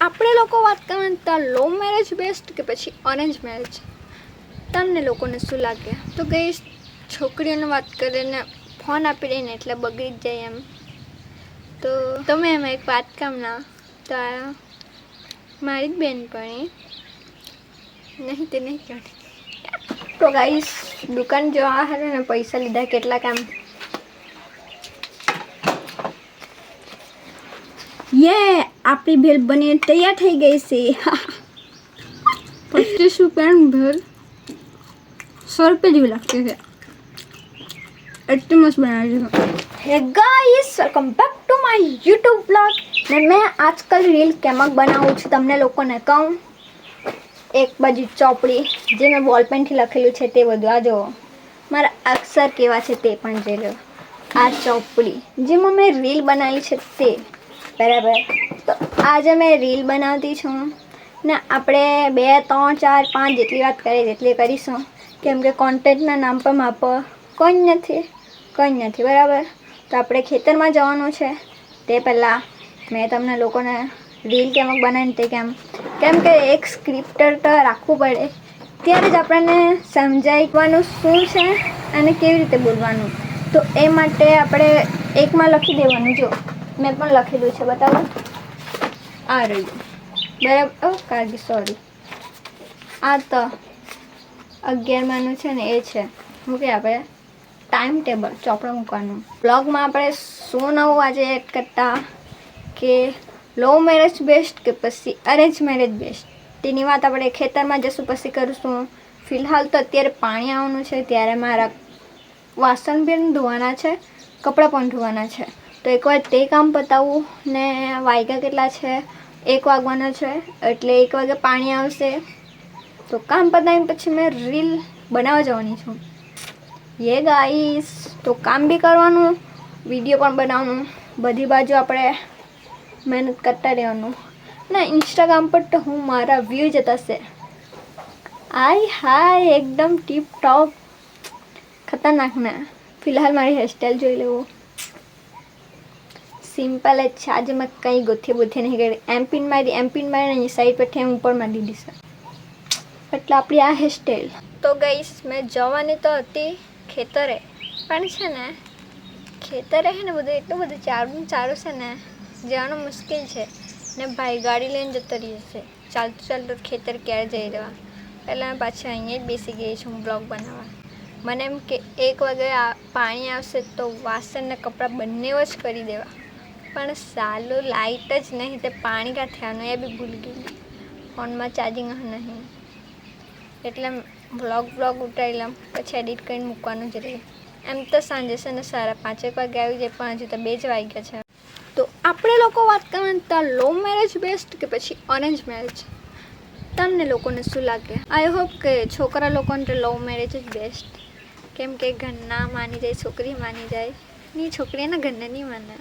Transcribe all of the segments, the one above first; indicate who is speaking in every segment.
Speaker 1: આપણે લોકો વાત કરીએ તો લવ મેરેજ બેસ્ટ કે પછી અરેન્જ મેરેજ, તમને લોકોને શું લાગે? તો ગઈ છોકરીઓને વાત કરીને ફોન આપી દઈને એટલે બગડી જ જાય એમ. તો તમે એમાં એક વાત કામના તો મારી જ બેનપણી નહીં તે નહીં કહેતી. તો ગાઈસ દુકાન જવા હારે ને પૈસા લીધા કેટલા કામ આપણી ભેલ બની તૈયાર થઈ ગઈ છે. 25 રૂપિયાની ભેલ 100 રૂપિયા જેવી લાગતી છે. એટલી મસ્ત બનાવી છે. હે guys welcome back to my YouTube blog. ને મેં આજકાલ રીલ કેમક બનાવું છું તમને લોકોને કહું. એક બાજુ ચોપડી જે મેં બોલપેનથી લખેલું છે તે બધું આ જુઓ. મારા અક્ષર કેવા છે તે પણ જોઈ લો. આ ચોપડી જેમાં મેં રીલ બનાવી છે તે બરાબર. તો આજે મેં રીલ બનાવતી છું ને આપણે 2 3 4 5 જેટલી વાત કરીએ જેટલી કરીશું, કેમ કે કોન્ટેન્ટના નામ પર માપ કંઈ નથી બરાબર. તો આપણે ખેતરમાં જવાનું છે તે પહેલાં મેં તમને લોકોને રીલ કેમક બનાવીને તે કેમ કે એક સ્ક્રિપ્ટર તો રાખવું પડે, ત્યારે જ આપણને સમજાવવાનું શું છે અને કેવી રીતે બોલવાનું. તો એ માટે આપણે એકમાં લખી દેવાનું. જો મેં પણ લખેલું છે બતાવો. આ રહ્યું બરાબર. સોરી આ તો 11માનું છે ને એ છે. મૂકીએ આપણે ટાઈમ ટેબલ ચોપડો મૂકવાનું. બ્લોગમાં આપણે શું નવું આજે એડ કરતા કે લવ મેરેજ બેસ્ટ કે પછી અરેન્જ મેરેજ બેસ્ટ તેની વાત આપણે ખેતરમાં જશું પછી કરીશું. ફિલહાલ તો અત્યારે પાણી આવવાનું છે ત્યારે મારા વાસણ બી ધોવાના છે, કપડાં પણ ધોવાના છે. તો એકવાર તે કામ પતાવું ને વાગ્યા કેટલા છે 1 વાગવાનો છે એટલે 1 વાગે પાણી આવશે. તો કામ પતાવીને પછી મેં રીલ બનાવવા જવાની છું. ગાઈસ તો કામ બી કરવાનું, વિડીયો પણ બનાવવાનું, બધી બાજુ આપણે મહેનત કરતા રહેવાનું. ને ઇન્સ્ટાગ્રામ પર તો હું મારા વ્યૂ જતા છે હાય એકદમ ટીપ ટોપ ખતરનાક ને. ફિલહાલ મારી હેરસ્ટાઈલ જોઈ લેવું. સિમ્પલ જ છે. આજે મેં કંઈ ગોથે નહીં કરી. એમપિન મારી સાઈડ પરથી એમ ઉપર મારી દીધી છે એટલે આપણી આ હેરસ્ટાઈલ. તો ગઈશ મેં જવાની તો હતી ખેતરે, પણ છે ને ખેતરે છે ને બધું એટલું બધું ચારું છે ને જવાનું મુશ્કેલ છે. ને ભાઈ ગાડી લઈને જતો રહી છે. ચાલતું ખેતર ક્યારે જઈ રહ્યા. પહેલાં પાછી અહીંયા જ બેસી ગઈ છું બ્લોગ બનાવવા. મને એમ કે 1 વાગે પાણી આવશે તો વાસણ ને કપડાં બંને જ કરી દેવા, પણ સાલું લાઇટ જ નહીં તે પાણી ક્યાંથી આવવાનું એ બી ભૂલી ગઈ. ફોનમાં ચાર્જિંગ નહીં એટલે બ્લોગ ઉતારી લઉં પછી એડિટ કરીને મૂકવાનું જ રહે. એમ તો સાંજે છે ને 5:30 વાગે આવી જાય પણ હજુ તો 2 જ વાગ્યા છે. તો આપણે લોકો વાત કરીએ તો લવ મેરેજ બેસ્ટ કે પછી અરેન્જ મેરેજ, તમને લોકોને શું લાગે? આઈ હોપ કે છોકરા લોકોને તો લવ મેરેજ જ બેસ્ટ, કેમ કે ઘરના માની જાય, છોકરી માની જાય ની છોકરીના ઘરના નહીં માને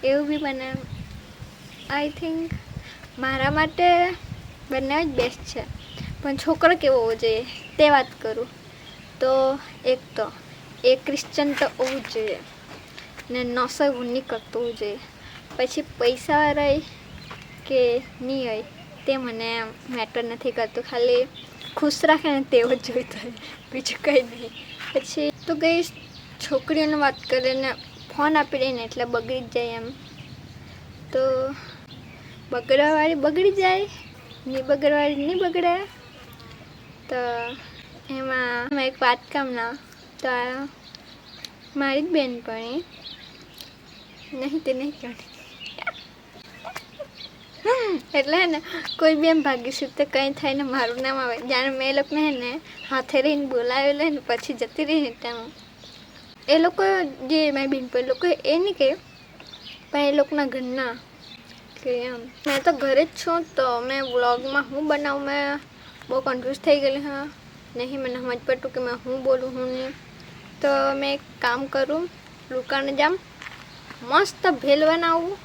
Speaker 1: એવું બી બને. આઈ થિંક મારા માટે બંને જ બેસ્ટ છે, પણ છોકરો કેવો હોવો જોઈએ તે વાત કરું તો એક ક્રિશ્ચન તો હોવું જ જોઈએ ને નસો નહીં કરતો હોવું જોઈએ. પછી પૈસાવાળા કે નહીં હોય તે મને મેટર નથી કરતું, ખાલી ખુશ રાખે ને તેવો જ જોઈતો હોય, બીજું કંઈ નહીં. પછી તો ગઈ છોકરીઓને વાત કરીને ફોન આપી દઈને એટલે બગડી જ જાય એમ. તો બગડવાવાળી બગડી જાય, નહીં બગડવાવાળી નહીં બગડે. તો એમાં એક વાત કામના તો મારી જ બેનપણી નહીં તે નહીં કહેતી. એટલે હે ને કોઈ બી એમ ભાગ્યશું તો કંઈ થાય ને મારું નામ આવે. જાણે મેં એ લોકોને હે ને હાથે રહીને બોલાવેલો ને પછી જતી રહી ને તેમ. એ લોકો જે મારી બેનપણી લોકો એ નહીં કહે, પણ એ લોકોના ઘરના કે એમ. મેં તો ઘરે જ છું તો મેં વ્લોગમાં હું બનાવું મેં બહુ કન્ફ્યુઝ થઈ ગયેલી. નહીં મને સમજ પડતું કે મેં હું બોલું હું નહીં. તો મેં એક કામ કરું, દુકાને જામ મસ્ત ભેલ બનાવું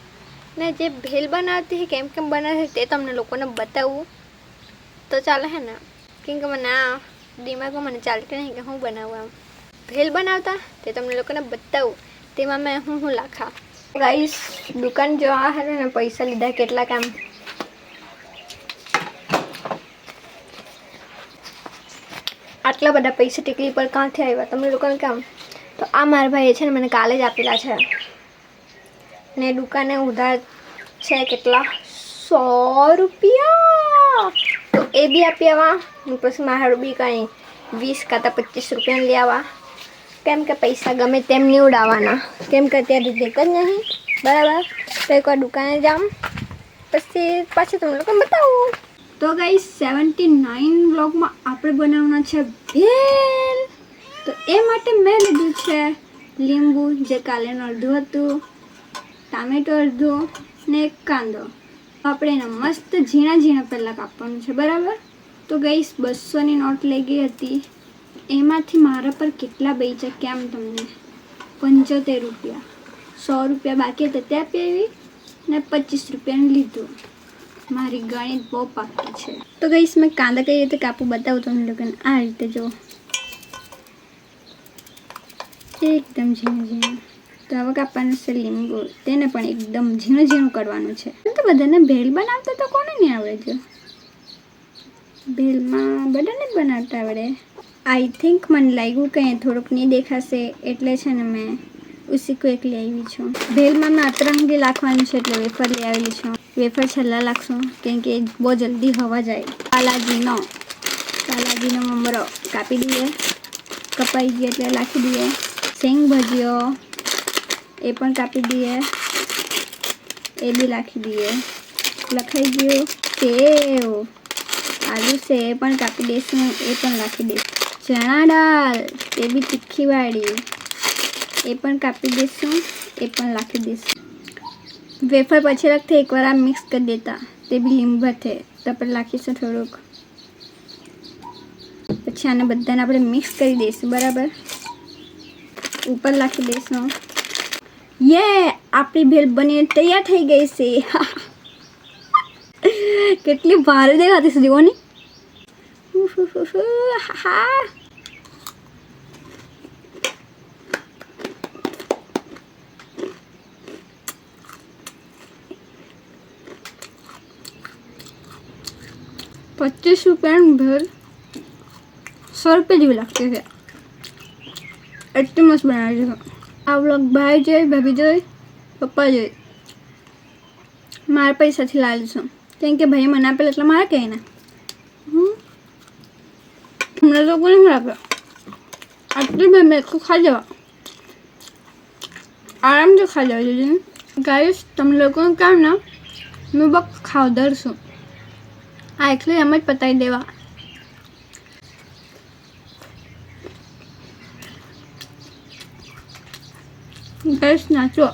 Speaker 1: ને જે ભેલ બનાવતી કેમ બનાવતી તે તમને લોકોને બતાવું તો ચાલે હે ને. કેમ કે મને આ દિમાગમાં મને ચાલતું નહીં કે હું બનાવું. આમ ભેલ બનાવતા તે તમને લોકોને બતાવું તેમાં મેં હું લાખા. ગાઈસ દુકાન જવા હારે ને પૈસા લીધા કેટલા કામ આટલા બધા પૈસા ટીકલી પર ક્યાંથી આવ્યા તમને લોકોને કામ? તો આ મારા ભાઈએ છે ને મને કાલે જ આપેલા છે ને દુકાને ઉધાર છે કેટલા 100 રૂપિયા, તો એ બી આપી આવવા પછી મારું બી કંઈ 20 કાં તો 25 રૂપિયાને લઈ આવવા, કેમ કે પૈસા ગમે તેમ નહીં ઉડાવવાના, કેમ કે અત્યારે દેખ જ નહીં બરાબર. તો એકવાર દુકાને જામ પછી પાછું તમને લોકો બતાવું. તો ગાઈસ 79 વ્લોગમાં આપણે બનાવવાના છે ભેલ. તો એ માટે મેં લીધું છે લીંબુ જે કાલેનું અડધું હતું, ટામેટો અડધું ને એક કાંદો. આપણે એને મસ્ત ઝીણા ઝીણા પહેલાં કાપવાનું છે બરાબર. તો ગાઈસ 200ની નોટ લઈ ગઈ હતી, એમાંથી મારા પર કેટલા બચ્યા કેમ તમને 75 રૂપિયા, 100 રૂપિયા બાકી હતા ત્યાં આપી આવી ને 25 રૂપિયાનું લીધું. મારી ગણિત બહુ પાકી છે. તો ગાઈસ મેં કાંદા કઈ રીતે કાપું બતાવું તમને લોકોને. આ રીતે જો એકદમ ઝીણું ઝીણું. તો હવે કાપવાનું છે લીંબુ, તેને પણ એકદમ ઝીણું ઝીણું કરવાનું છે. તો બધાને ભેલ બનાવતા તો કોને નહીં આવડે? જો ભેલમાં બધાને જ બનાવતા આવડે. આઈ થિંક મને લાગ્યું કંઈ થોડુંક નહીં દેખાશે એટલે છે ને મેં ઉસી કો એક લઈ આવી છું. ભેલમાં મેં અતરંગી નાખવાનું છે એટલે વેફર લઈ આવેલી છું. વેફર છેલ્લા લાગશું કેમ કે બહુ જલ્દી હવા જાય. કાલાજીનો મમરો કાપી દઈએ, કપાઈ ગયો એટલે નાખી દઈએ. સેંગ ભજીયો એ પણ કાપી દઈએ, એ બી નાખી દઈએ. લખાઈ ગયું સેવ, આલુ છે એ પણ કાપી દઈશું, એ પણ નાખી દઈશું. ચણા દાળ એ બી તીખીવાળી એ પણ કાપી દઈશું, એ પણ નાખી દઈશું. વેફર પછી રખતે એકવાર આ મિક્સ કરી દેતા, તે બી લીંબુ છે તો આપણે નાખીશું થોડુંક. પછી આને બધાને આપણે મિક્સ કરી દઈશું બરાબર. ઉપર નાખી દઈશું. આપણી ભેલ બની તૈયાર થઈ ગઈ છે. કેટલી ભારે દેખાતી છે જોવાની. ₹25 ભેલ 100 રૂપિયા જેવી લાગતી છે. એટલી મસ્ત બનાવી છે. આ વ્લોગ ભાઈ જોઈ, ભાભી જોઈ, પપ્પા જોઈ, મારા પૈસાથી લાવી છું કેમ કે ભાઈ મને આપેલા એટલે મારે કહે ને હમણાં લોકો નહીં આપે. આટલી ભાઈ મેં ખાઈ જવા, આરામથી ખાઈ જવા જોઈએ. ગાઈસ તમે લોકોનું કામ ના મેં બસ ખાવદર છું. આ એકલી એમ જ પતાવી દેવા. ગાઈસ નાચો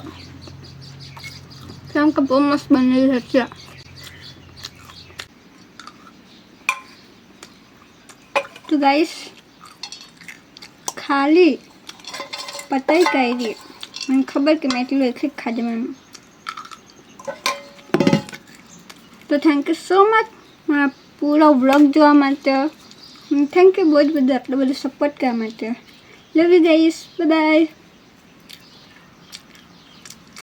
Speaker 1: કેમ કે બહુ મસ્ત બનેલી છે. તો ગાઈસ ખાલી પતાઈ કરી મને ખબર કે મેં એટલું એક ખાજે મને. તો થેન્ક યુ સો મચ મારા પૂરો વ્લોગ જોવા માટે. થેન્ક યુ બહુ જ બધું આટલો બધો સપોર્ટ કરવા માટે. Love you guys, bye bye.